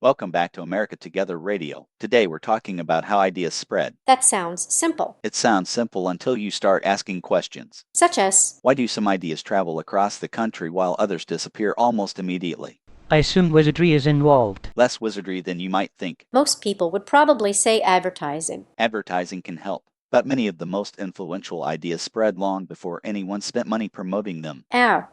Welcome back to America Together Radio. Today we're talking about how ideas spread. That sounds simple. It sounds simple until you start asking questions. Such as, why do some ideas travel across the country while others disappear almost immediately? I assume wizardry is involved. Less wizardry than you might think. Most people would probably say advertising. Advertising can help, but many of the most influential ideas spread long before anyone spent money promoting them.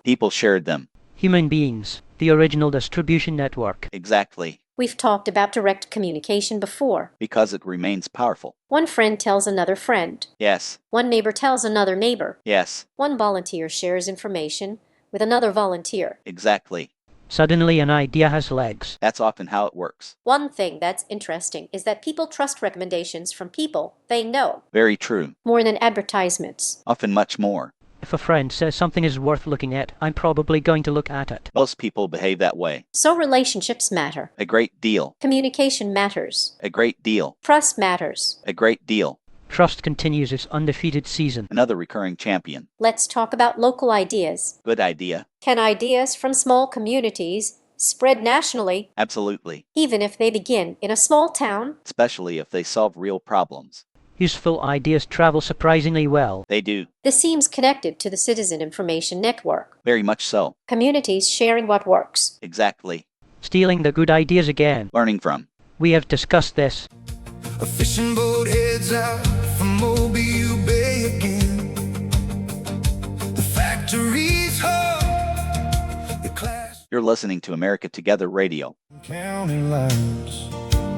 People shared them. Human beings, the original distribution network. Exactly. We've talked about direct communication before. Because it remains powerful. One friend tells another friend. Yes. One neighbor tells another neighbor. Yes. One volunteer shares information with another volunteer. Exactly. Suddenly an idea has legs. That's often how it works. One thing that's interesting is that people trust recommendations from people they know. Very true. More than advertisements. Often much more. If a friend says something is worth looking at, I'm probably going to look at it. Most people behave that way. So relationships matter. A great deal. Communication matters. A great deal. Trust matters. A great deal. Trust continues its undefeated season. Another recurring champion. Let's talk about local ideas. Good idea. Can ideas from small communities spread nationally? Absolutely. Even if they begin in a small town? Especially if they solve real problems. Useful ideas travel surprisingly well. They do. This seems connected to the Citizen Information Network. Very much so. Communities sharing what works. Exactly. Stealing the good ideas again. Learning from. We have discussed this. A fishing boat heads out from Mobile Bay again. The factory's home. The class. You're listening to America Together Radio. County lines.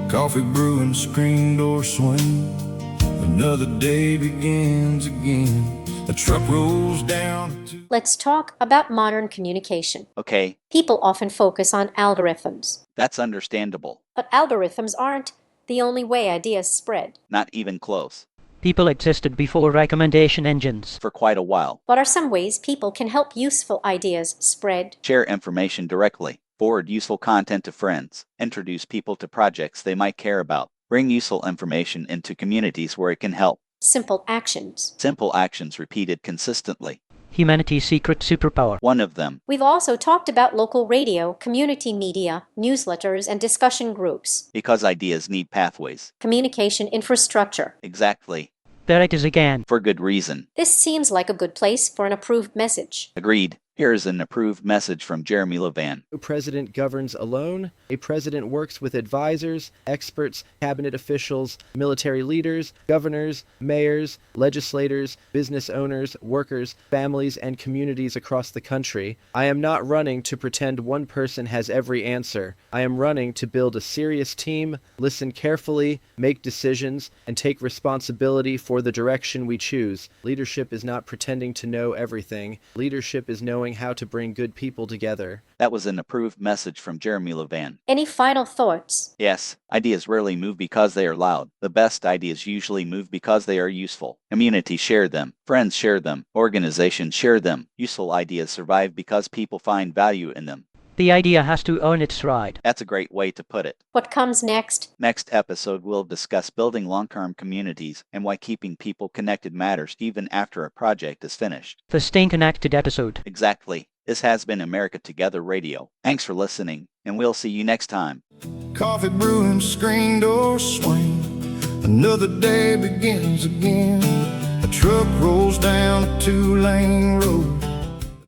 Coffee brewing, screen door swing. Another day begins again. A truck rolls down. Let's talk about modern communication. Okay. People often focus on algorithms. That's understandable. But algorithms aren't the only way ideas spread. Not even close. People existed before recommendation engines. For quite a while. What are some ways people can help useful ideas spread? Share information directly. Forward useful content to friends. Introduce people to projects they might care about. Bring useful information into communities where it can help. Simple actions. Simple actions repeated consistently. Humanity's secret superpower. One of them. We've also talked about local radio, community media, newsletters, and discussion groups. Because ideas need pathways. Communication infrastructure. Exactly. There it is again. For good reason. This seems like a good place for an approved message. Agreed. Here is an approved message from Jeremy Levan. No president governs alone. A president works with advisors, experts, cabinet officials, military leaders, governors, mayors, legislators, business owners, workers, families, and communities across the country. I am not running to pretend one person has every answer. I am running to build a serious team, listen carefully, make decisions, and take responsibility for the direction we choose. Leadership is not pretending to know everything. Leadership is knowing how to bring good people together. That was an approved message from Jeremy Levan. Any final thoughts? Yes, ideas rarely move because they are loud. The best ideas usually move because they are useful. Communities share them. Friends share them. Organizations share them. Useful ideas survive because people find value in them. The idea has to earn its right. That's a great way to put it. What comes next? Next episode, we'll discuss building long-term communities and why keeping people connected matters even after a project is finished. The Staying Connected episode. Exactly. This has been America Together Radio. Thanks for listening, and we'll see you next time. Coffee brewing, screen door swing. Another day begins again. A truck rolls down a two-lane road.